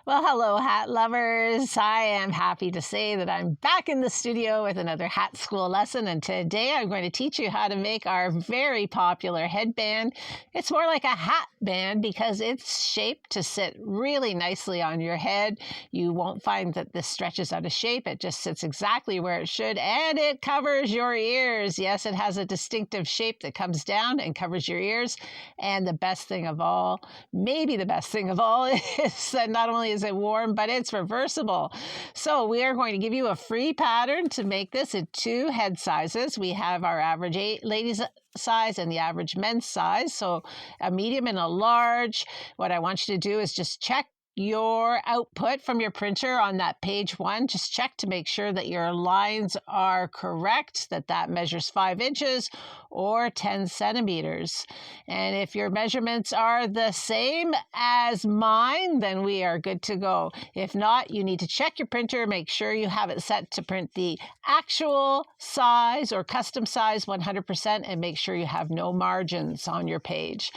Well, hello, hat lovers. I am happy to say that I'm back in the studio with another hat school lesson, and today I'm going to teach you how to make our very popular headband. It's more like a hat band because it's shaped to sit really nicely on your head. You won't find that this stretches out of shape. It just sits exactly where it should, and it covers your ears. Yes, it has a distinctive shape that comes down and covers your ears. And the best thing of all, maybe the best thing of all, is that not only is it warm, but it's reversible. So we are going to give you a free pattern to make this in 2 head sizes. We have our average ladies size and the average men's size. So a medium and a large. What I want you to do is just check your output from your printer on that page 1. Just check to make sure that your lines are correct, that measures 5 inches or 10 centimeters. And if your measurements are the same as mine, then we are good to go. If not, you need to check your printer, make sure you have it set to print the actual size or custom size 100%, and make sure you have no margins on your page.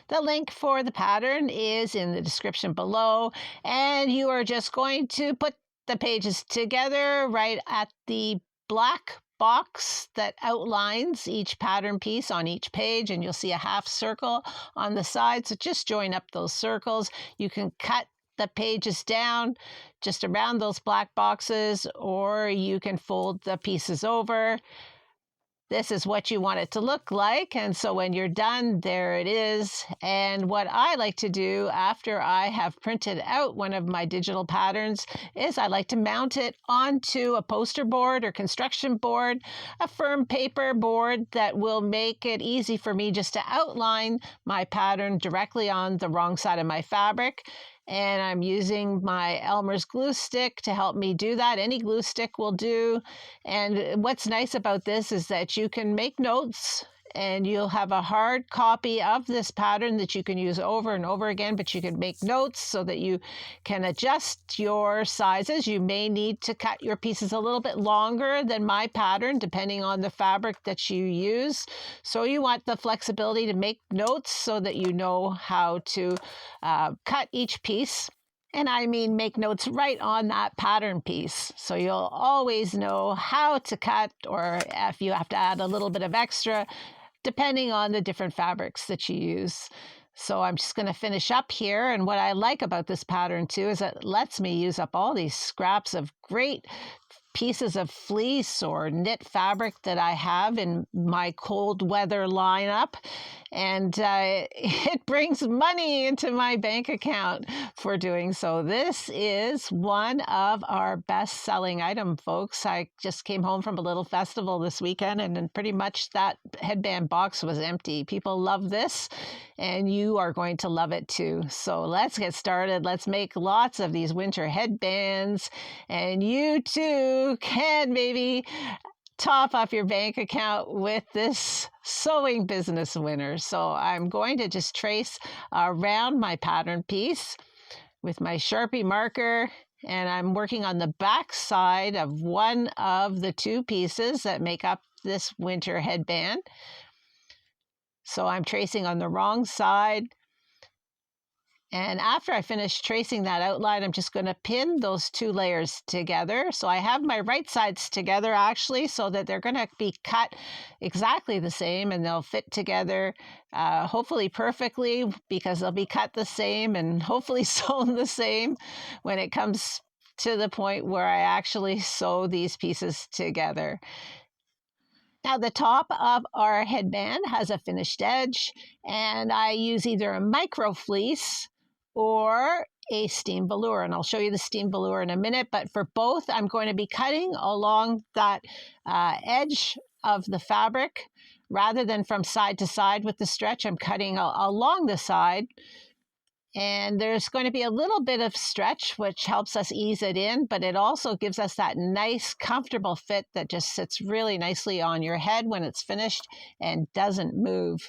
The link for the pattern is in the description below, and you are just going to put the pages together right at the black box that outlines each pattern piece on each page, and you'll see a half circle on the side. So just join up those circles. You can cut the pages down just around those black boxes, or you can fold the pieces over. This is what you want it to look like. And so when you're done, there it is. And what I like to do after I have printed out one of my digital patterns is I like to mount it onto a poster board or construction board, a firm paper board that will make it easy for me just to outline my pattern directly on the wrong side of my fabric. And I'm using my Elmer's glue stick to help me do that. Any glue stick will do. And what's nice about this is that you can make notes, and you'll have a hard copy of this pattern that you can use over and over again, but you can make notes so that you can adjust your sizes. You may need to cut your pieces a little bit longer than my pattern, depending on the fabric that you use. So you want the flexibility to make notes so that you know how to cut each piece. And I mean make notes right on that pattern piece. So you'll always know how to cut, or if you have to add a little bit of extra, depending on the different fabrics that you use. So I'm just going to finish up here. And what I like about this pattern too is it lets me use up all these scraps of great pieces of fleece or knit fabric that I have in my cold weather lineup. And it brings money into my bank account for doing so. This is one of our best-selling items, folks. I just came home from a little festival this weekend, and then pretty much that headband box was empty. People love this, and you are going to love it too. So let's get started. Let's make lots of these winter headbands, and you too can maybe top off your bank account with this sewing business winner. So I'm going to just trace around my pattern piece with my Sharpie marker, and I'm working on the back side of one of the 2 pieces that make up this winter headband. So I'm tracing on the wrong side. And after I finish tracing that outline, I'm just going to pin those 2 layers together. So I have my right sides together actually, so that they're going to be cut exactly the same, and they'll fit together hopefully perfectly, because they'll be cut the same and hopefully sewn the same when it comes to the point where I actually sew these pieces together. Now, the top of our headband has a finished edge, and I use either a micro fleece or a steam velour, and I'll show you the steam velour in a minute. But for both, I'm going to be cutting along that edge of the fabric rather than from side to side with the stretch. I'm cutting along the side, and there's going to be a little bit of stretch, which helps us ease it in, but it also gives us that nice, comfortable fit that just sits really nicely on your head when it's finished and doesn't move.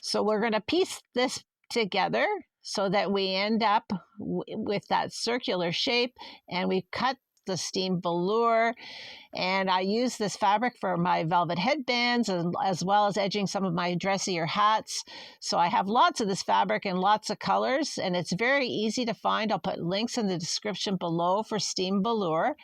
So we're going to piece this together so that we end up with that circular shape, and we cut the steam velour. And I use this fabric for my velvet headbands as well as edging some of my dressier hats. So I have lots of this fabric in lots of colors, and it's very easy to find. I'll put links in the description below for steam velour.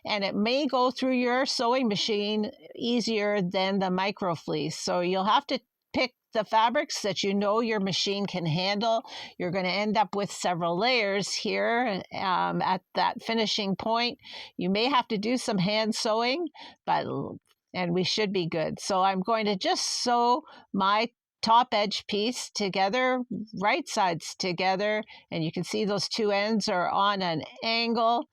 And it may go through your sewing machine easier than the micro fleece. So you'll have to pick the fabrics that you know your machine can handle. You're going to end up with several layers here at that finishing point. You may have to do some hand sewing, and we should be good. So I'm going to just sew my top edge piece together, right sides together, and you can see those two ends are on an angle.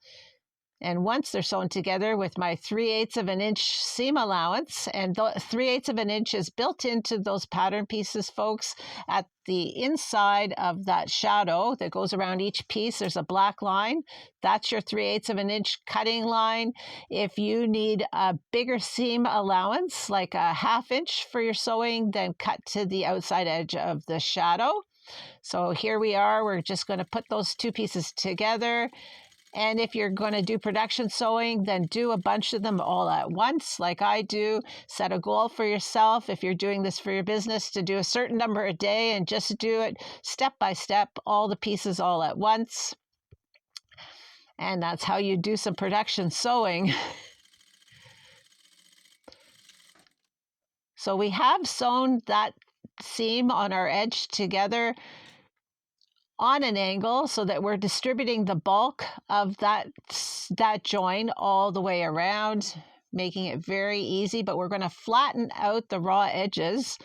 And once they're sewn together with my 3/8 of an inch seam allowance, and 3/8 of an inch is built into those pattern pieces, folks, at the inside of that shadow that goes around each piece, there's a black line. That's your 3/8 of an inch cutting line. If you need a bigger seam allowance, like a 1/2 inch for your sewing, then cut to the outside edge of the shadow. So here we are. We're just going to put those two pieces together. And if you're going to do production sewing, then do a bunch of them all at once, like I do. Set a goal for yourself, if you're doing this for your business, to do a certain number a day, and just do it step by step, all the pieces all at once. And that's how you do some production sewing. So we have sewn that seam on our edge together on an angle so that we're distributing the bulk of that join all the way around, making it very easy. But we're going to flatten out the raw edges,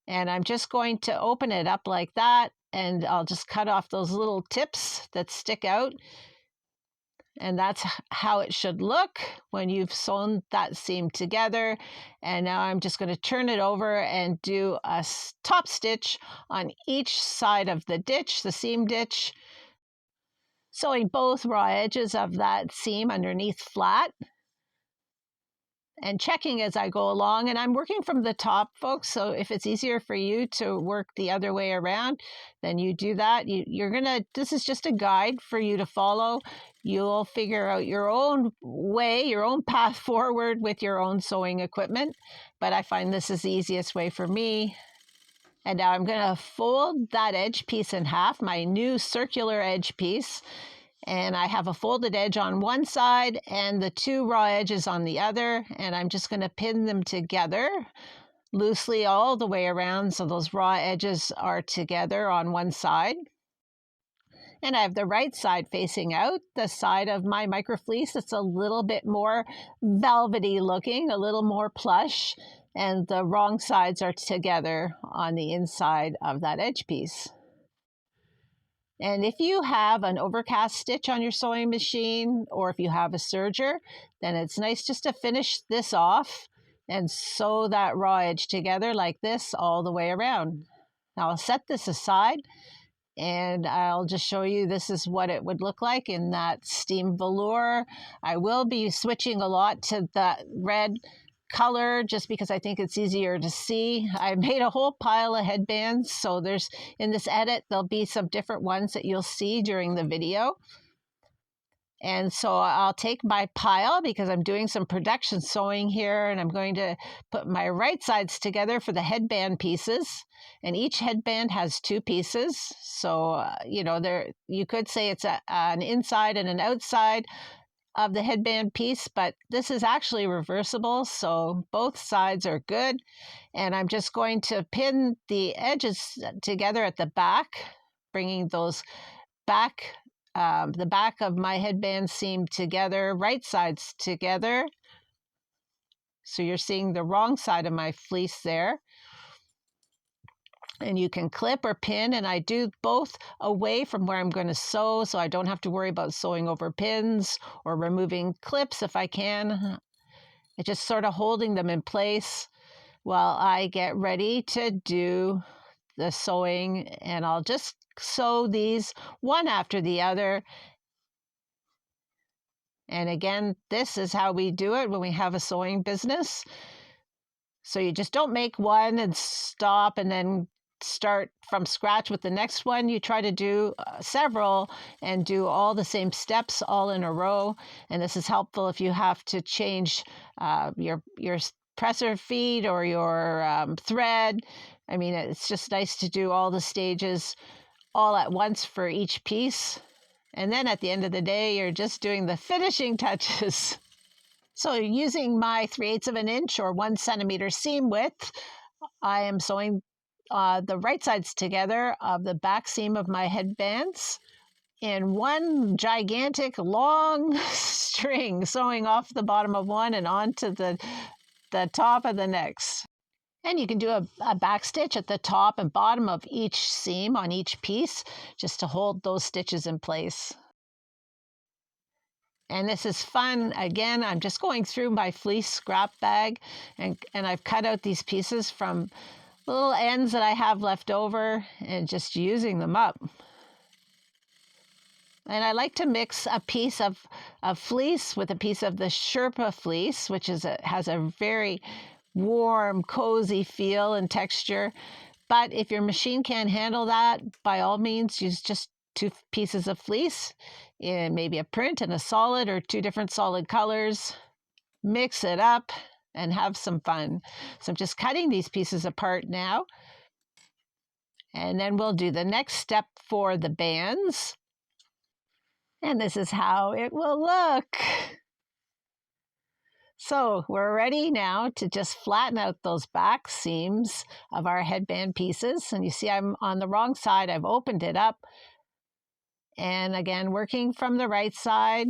and I'm just going to open it up like that, and I'll just cut off those little tips that stick out. And that's how it should look when you've sewn that seam together. And now I'm just going to turn it over and do a top stitch on each side of the ditch, the seam ditch, sewing both raw edges of that seam underneath flat, and checking as I go along. And I'm working from the top, folks, so if it's easier for you to work the other way around, then you do that. This is just a guide for you to follow. You'll figure out your own way, your own path forward with your own sewing equipment, but I find this is the easiest way for me. And now I'm going to fold that edge piece in half, my new circular edge piece. And I have a folded edge on one side and the two raw edges on the other. And I'm just going to pin them together loosely all the way around so those raw edges are together on one side. And I have the right side facing out, the side of my micro fleece. It's a little bit more velvety looking, a little more plush. And the wrong sides are together on the inside of that edge piece. And if you have an overcast stitch on your sewing machine, or if you have a serger, then it's nice just to finish this off and sew that raw edge together like this all the way around. Now I'll set this aside, and I'll just show you this is what it would look like in that steam velour. I will be switching a lot to that red color just because I think it's easier to see. I made a whole pile of headbands, so in this edit there'll be some different ones that you'll see during the video. And so I'll take my pile because I'm doing some production sewing here, and I'm going to put my right sides together for the headband pieces. And each headband has two pieces. So, you could say it's an inside and an outside of the headband piece, but this is actually reversible, so both sides are good. And I'm just going to pin the edges together at the back, bringing those back, the back of my headband seam together, right sides together. So you're seeing the wrong side of my fleece there. And you can clip or pin, and I do both away from where I'm going to sew, so I don't have to worry about sewing over pins or removing clips if I can. It's just sort of holding them in place while I get ready to do the sewing, and I'll just sew these one after the other. And again, this is how we do it when we have a sewing business. So you just don't make one and stop and then start from scratch with the next one, you try to do several and do all the same steps all in a row. And this is helpful if you have to change your presser feed or your thread. I mean, it's just nice to do all the stages all at once for each piece. And then at the end of the day, you're just doing the finishing touches. So using my 3/8 of an inch or 1 centimeter seam width, I am sewing the right sides together of the back seam of my headbands in one gigantic long string, sewing off the bottom of one and onto the top of the next. And you can do a back stitch at the top and bottom of each seam on each piece just to hold those stitches in place. And this is fun. Again, I'm just going through my fleece scrap bag and I've cut out these pieces from little ends that I have left over and just using them up. And I like to mix a piece of fleece with a piece of the Sherpa fleece, which has a very warm, cozy feel and texture. But if your machine can't handle that, by all means, use just 2 pieces of fleece in maybe a print and a solid or 2 different solid colors. Mix it up and have some fun. So I'm just cutting these pieces apart now. And then we'll do the next step for the bands. And this is how it will look. So we're ready now to just flatten out those back seams of our headband pieces. And you see I'm on the wrong side. I've opened it up. And again, working from the right side,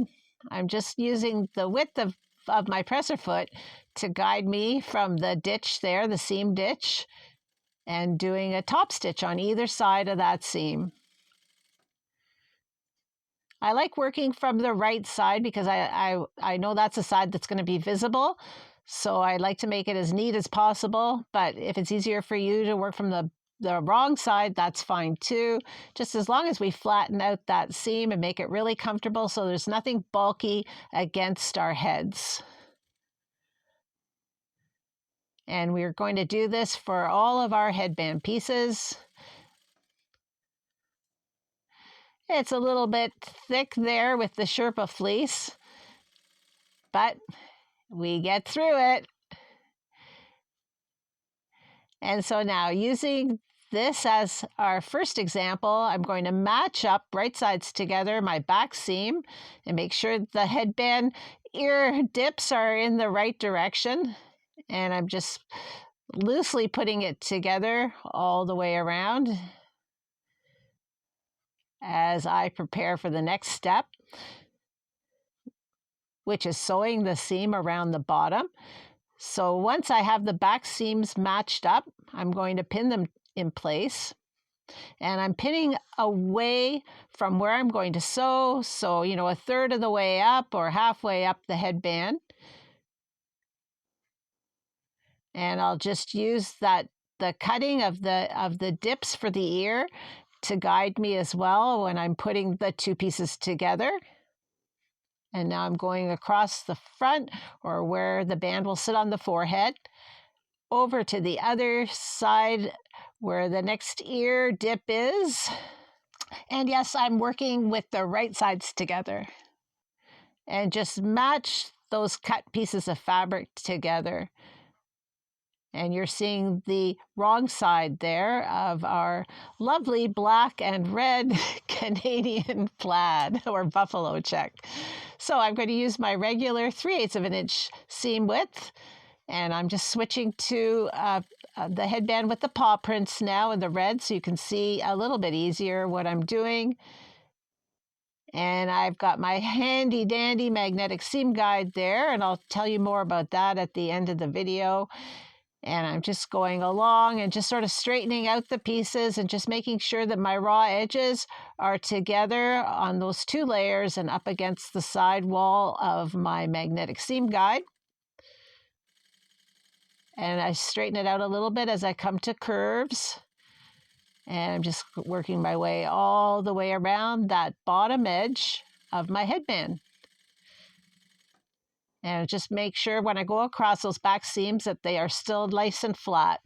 I'm just using the width of my presser foot to guide me from the ditch there, the seam ditch, and doing a top stitch on either side of that seam. I like working from the right side because I know that's a side that's going to be visible. So I like to make it as neat as possible. But if it's easier for you to work from the wrong side, that's fine too. Just as long as we flatten out that seam and make it really comfortable so there's nothing bulky against our heads. And we're going to do this for all of our headband pieces. It's a little bit thick there with the Sherpa fleece, but we get through it. And so now using this as our first example, I'm going to match up right sides together, my back seam, and make sure the headband ear dips are in the right direction. And I'm just loosely putting it together all the way around as I prepare for the next step, which is sewing the seam around the bottom. So once I have the back seams matched up, I'm going to pin them in place. And I'm pinning away from where I'm going to sew. So, you know, 1/3 of the way up or halfway up the headband. And I'll just use the cutting of the dips for the ear to guide me as well when I'm putting the 2 pieces together. And now I'm going across the front or where the band will sit on the forehead, over to the other side where the next ear dip is. And yes, I'm working with the right sides together. And just match those cut pieces of fabric together. And you're seeing the wrong side there of our lovely black and red Canadian plaid or buffalo check. So I'm going to use my regular 3/8 of an inch seam width. And I'm just switching to the headband with the paw prints now in the red so you can see a little bit easier what I'm doing. And I've got my handy dandy magnetic seam guide there, and I'll tell you more about that at the end of the video. And I'm just going along and just sort of straightening out the pieces and just making sure that my raw edges are together on those 2 layers and up against the side wall of my magnetic seam guide. And I straighten it out a little bit as I come to curves. And I'm just working my way all the way around that bottom edge of my headband. And just make sure when I go across those back seams that they are still nice and flat.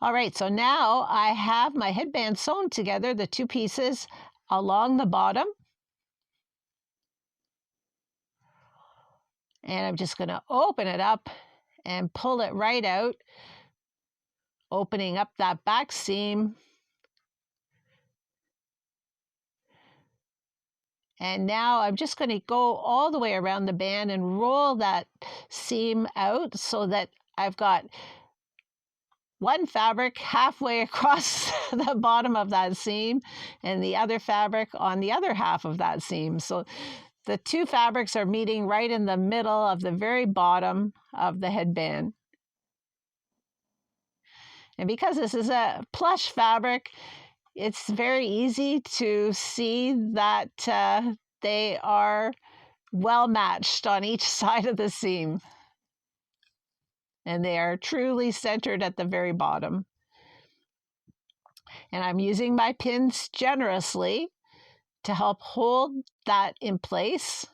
All right, so now I have my headband sewn together, the two pieces along the bottom. And I'm just going to open it up and pull it right out, opening up that back seam. And now I'm just going to go all the way around the band and roll that seam out so that I've got one fabric halfway across the bottom of that seam and the other fabric on the other half of that seam. So the two fabrics are meeting right in the middle of the very bottom of the headband. And because this is a plush fabric, it's very easy to see that they are well matched on each side of the seam. And they are truly centered at the very bottom. And I'm using my pins generously to help hold that in place.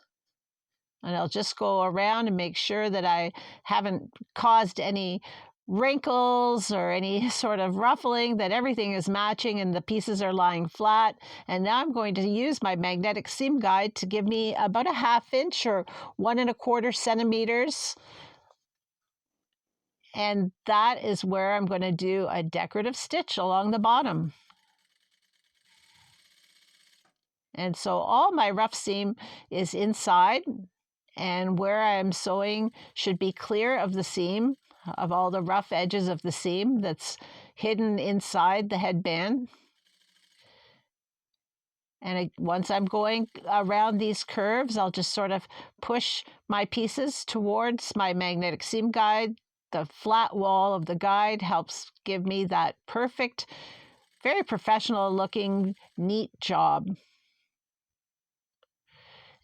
And I'll just go around and make sure that I haven't caused any wrinkles or any sort of ruffling, that everything is matching and the pieces are lying flat. And now I'm going to use my magnetic seam guide to give me about a 1/2 inch or 1 1/4 centimeters. And that is where I'm going to do a decorative stitch along the bottom. And so all my rough seam is inside, and where I'm sewing should be clear of the seam, of all the rough edges of the seam that's hidden inside the headband. And once I'm going around these curves, I'll just sort of push my pieces towards my magnetic seam guide. The flat wall of the guide helps give me that perfect, very professional looking, neat job.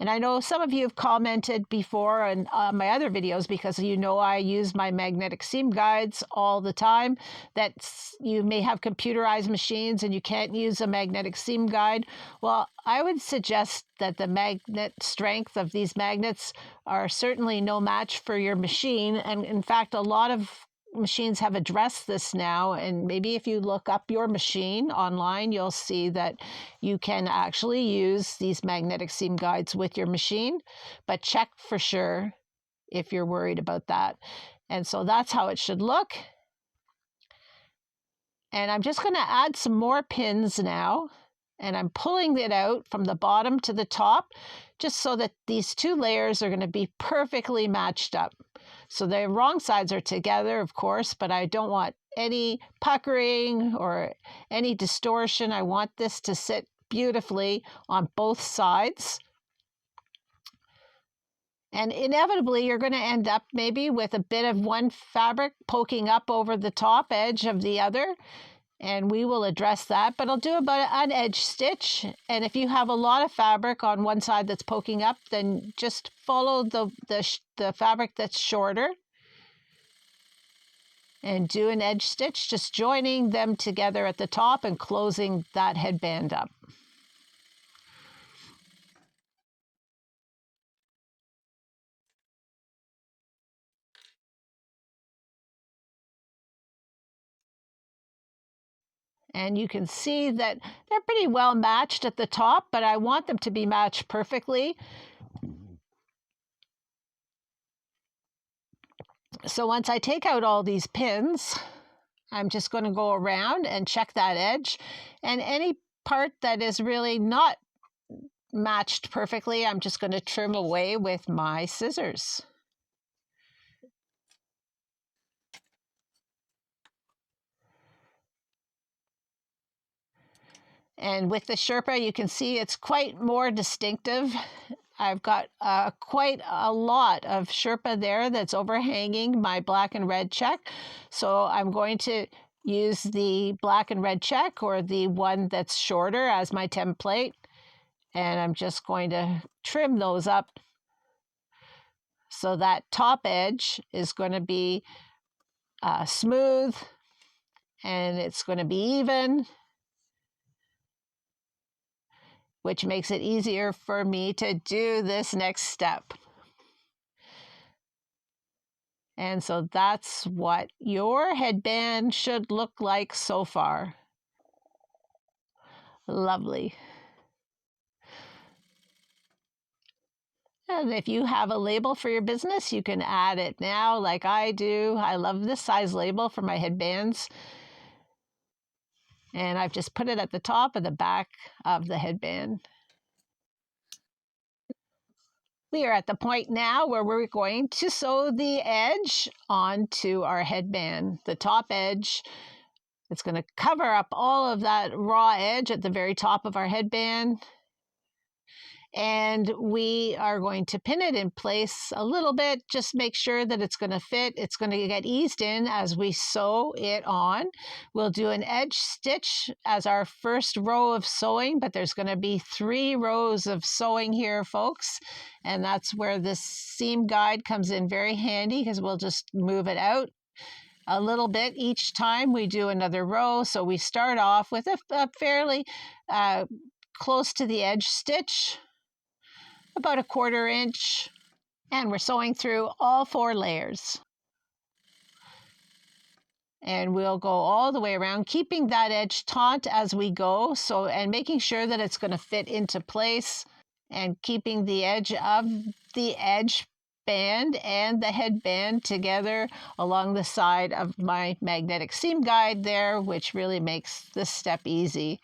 And I know some of you have commented before on my other videos, because you know I use my magnetic seam guides all the time, that you may have computerized machines and you can't use a magnetic seam guide. Well, I would suggest that the magnet strength of these magnets are certainly no match for your machine. And in fact, a lot of machines have addressed this now, and maybe if you look up your machine online, you'll see that you can actually use these magnetic seam guides with your machine, but check for sure if you're worried about that. And so that's how it should look. And I'm just going to add some more pins now, and I'm pulling it out from the bottom to the top, just so that these two layers are going to be perfectly matched up. So the wrong sides are together, of course, but I don't want any puckering or any distortion. I want this to sit beautifully on both sides. And inevitably, you're going to end up maybe with a bit of one fabric poking up over the top edge of the other. And we will address that, but I'll do about an edge stitch. And if you have a lot of fabric on one side that's poking up, then just follow the fabric that's shorter and do an edge stitch, just joining them together at the top and closing that headband up. And you can see that they're pretty well matched at the top, but I want them to be matched perfectly. So once I take out all these pins, I'm just going to go around and check that edge. And any part that is really not matched perfectly, I'm just going to trim away with my scissors. And with the Sherpa, you can see it's quite more distinctive. I've got quite a lot of Sherpa there that's overhanging my black and red check. So I'm going to use the black and red check, or the one that's shorter, as my template. And I'm just going to trim those up so that top edge is going to be smooth and it's going to be even, which makes it easier for me to do this next step. And so that's what your headband should look like so far. Lovely. And if you have a label for your business, you can add it now like I do. I love this size label for my headbands. And I've just put it at the top of the back of the headband. We are at the point now where we're going to sew the edge onto our headband, the top edge. It's going to cover up all of that raw edge at the very top of our headband. And we are going to pin it in place a little bit, just make sure that it's going to fit. It's going to get eased in as we sew it on. We'll do an edge stitch as our first row of sewing, but there's going to be 3 rows of sewing here, folks. And that's where this seam guide comes in very handy, because we'll just move it out a little bit each time we do another row. So we start off with a fairly close to the edge stitch, about 1/4 inch, and we're sewing through all 4 layers. And we'll go all the way around, keeping that edge taut as we go, and making sure that it's going to fit into place, and keeping the edge of the edge band and the headband together along the side of my magnetic seam guide there, which really makes this step easy.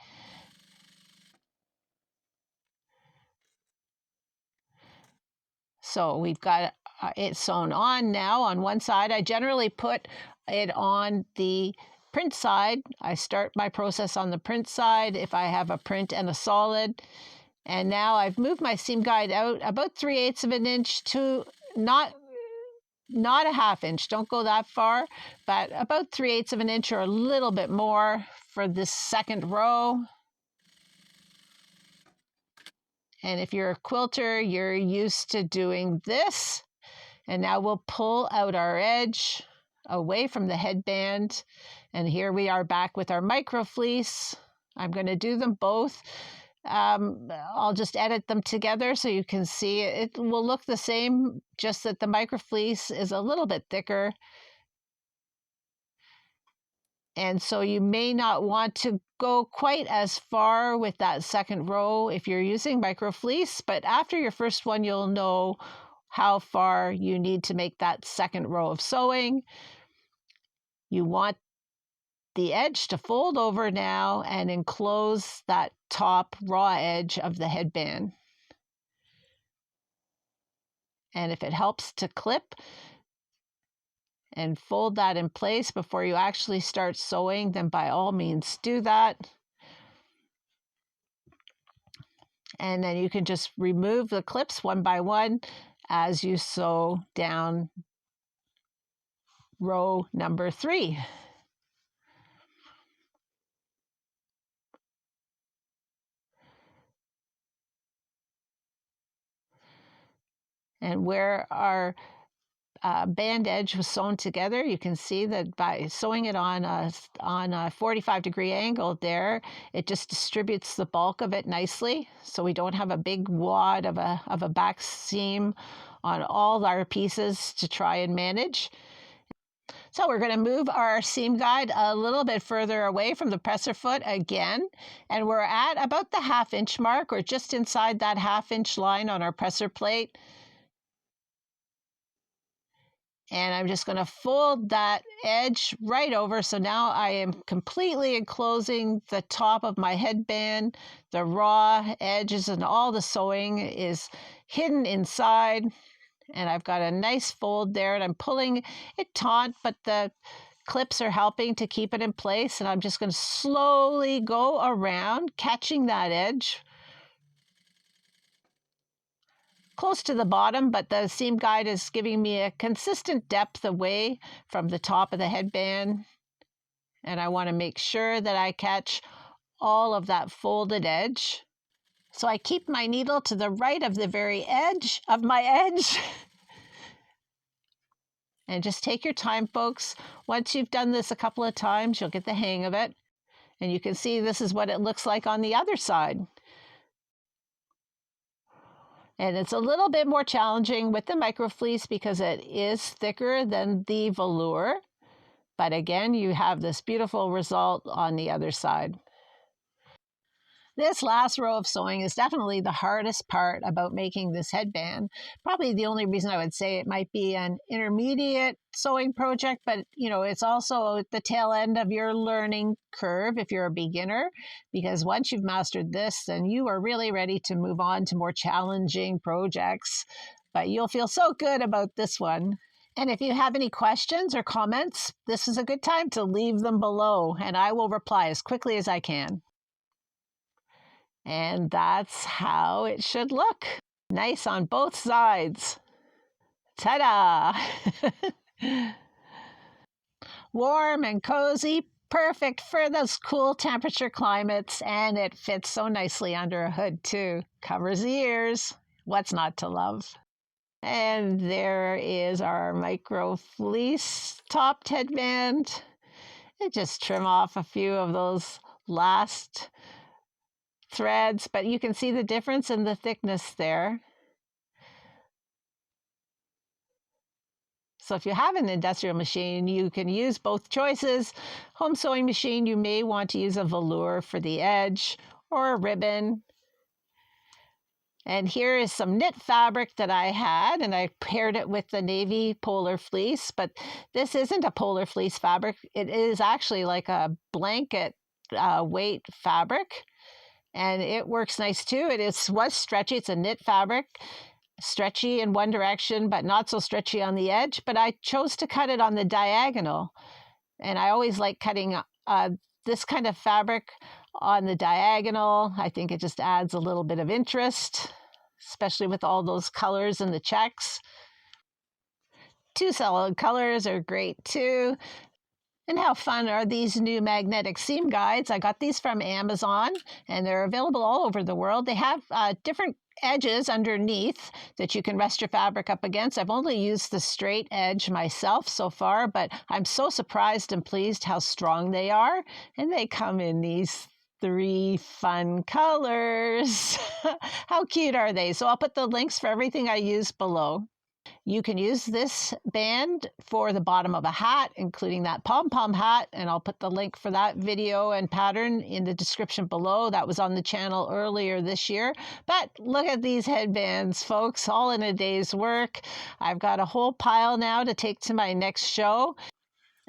So we've got it sewn on now on one side. I generally put it on the print side. I start my process on the print side if I have a print and a solid. And now I've moved my seam guide out about 3/8 of an inch to not a 1/2 inch. Don't go that far, but about 3/8 of an inch or a little bit more for this second row. And if you're a quilter, you're used to doing this. And now we'll pull out our edge away from the headband. And here we are back with our micro fleece. I'm going to do them both. I'll just edit them together so you can see it will look the same, just that the micro fleece is a little bit thicker. And so you may not want to go quite as far with that second row if you're using micro fleece, but after your first one, you'll know how far you need to make that second row of sewing. You want the edge to fold over now and enclose that top raw edge of the headband. And if it helps to clip and fold that in place before you actually start sewing, then by all means do that. And then you can just remove the clips one by one as you sew down row number 3. And where our band edge was sewn together, you can see that by sewing it on a 45-degree angle there, it just distributes the bulk of it nicely, so we don't have a big wad of a back seam on all our pieces to try and manage. So we're going to move our seam guide a little bit further away from the presser foot again, and we're at about the 1/2 inch mark, or just inside that 1/2 inch line on our presser plate. And I'm just going to fold that edge right over. So now I am completely enclosing the top of my headband. The raw edges and all the sewing is hidden inside. And I've got a nice fold there, and I'm pulling it taut, but the clips are helping to keep it in place. And I'm just going to slowly go around, catching that edge close to the bottom, but the seam guide is giving me a consistent depth away from the top of the headband. And I want to make sure that I catch all of that folded edge. So I keep my needle to the right of the very edge of my edge. And just take your time, folks. Once you've done this a couple of times, you'll get the hang of it. And you can see this is what it looks like on the other side. And it's a little bit more challenging with the microfleece because it is thicker than the velour. But again, you have this beautiful result on the other side. This last row of sewing is definitely the hardest part about making this headband. Probably the only reason I would say it might be an intermediate sewing project, but it's also the tail end of your learning curve if you're a beginner, because once you've mastered this, then you are really ready to move on to more challenging projects. But you'll feel so good about this one. And if you have any questions or comments, this is a good time to leave them below, and I will reply as quickly as I can. And that's how it should look. Nice on both sides. Ta-da! Warm and cozy, perfect for those cool temperature climates, and it fits so nicely under a hood too. Covers the ears. What's not to love? And there is our micro fleece topped headband. And just trim off a few of those last threads, but you can see the difference in the thickness there. So if you have an industrial machine, you can use both choices. Home sewing machine, you may want to use a velour for the edge or a ribbon. And here is some knit fabric that I had, and I paired it with the navy polar fleece, but this isn't a polar fleece fabric. It is actually like a blanket weight fabric. And it works nice too. Was stretchy. It's a knit fabric, stretchy in one direction, but not so stretchy on the edge. But I chose to cut it on the diagonal. And I always like cutting this kind of fabric on the diagonal. I think it just adds a little bit of interest, especially with all those colors and the checks. Two solid colors are great too. And how fun are these new magnetic seam guides? I got these from Amazon, and they're available all over the world. They have different edges underneath that you can rest your fabric up against. I've only used the straight edge myself so far, but I'm so surprised and pleased how strong they are. And they come in these 3 fun colors. How cute are they? So I'll put the links for everything I use below. You can use this band for the bottom of a hat, including that pom-pom hat, and I'll put the link for that video and pattern in the description below. That was on the channel earlier this year. But look at these headbands, folks, all in a day's work. I've got a whole pile now to take to my next show.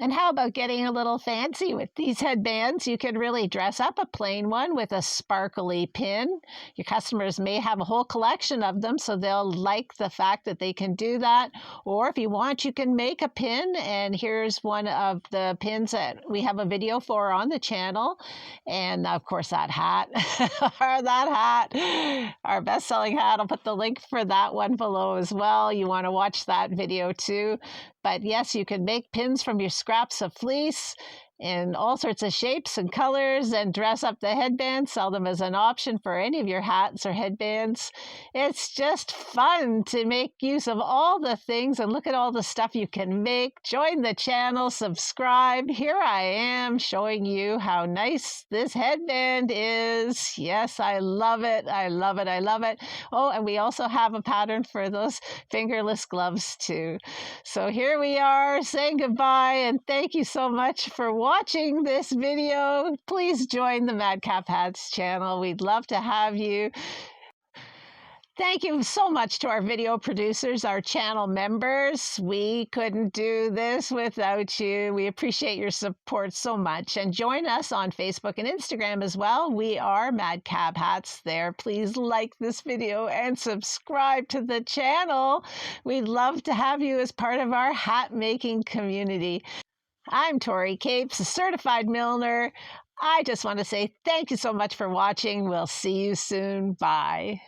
And how about getting a little fancy with these headbands? You can really dress up a plain one with a sparkly pin. Your customers may have a whole collection of them, so they'll like the fact that they can do that. Or if you want, you can make a pin. And here's one of the pins that we have a video for on the channel. And of course, that hat, our best-selling hat. I'll put the link for that one below as well. You want to watch that video too. But yes, you can make pins from your scraps of fleece in all sorts of shapes and colors and dress up the headband, sell them as an option for any of your hats or headbands. It's just fun to make use of all the things and look at all the stuff you can make. Join the channel, subscribe. Here I am showing you how nice this headband is. Yes, I love it. I love it. I love it. Oh, and we also have a pattern for those fingerless gloves too. So here we are saying goodbye, and thank you so much for watching this video. Please join the Madcap Hats channel. We'd love to have you. Thank you so much to our video producers, our channel members. We couldn't do this without you. We appreciate your support so much. And join us on Facebook and Instagram as well. We are Madcap Hats there. Please like this video and subscribe to the channel. We'd love to have you as part of our hat making community. I'm Tori Capes, a certified milliner. I just want to say thank you so much for watching. We'll see you soon. Bye.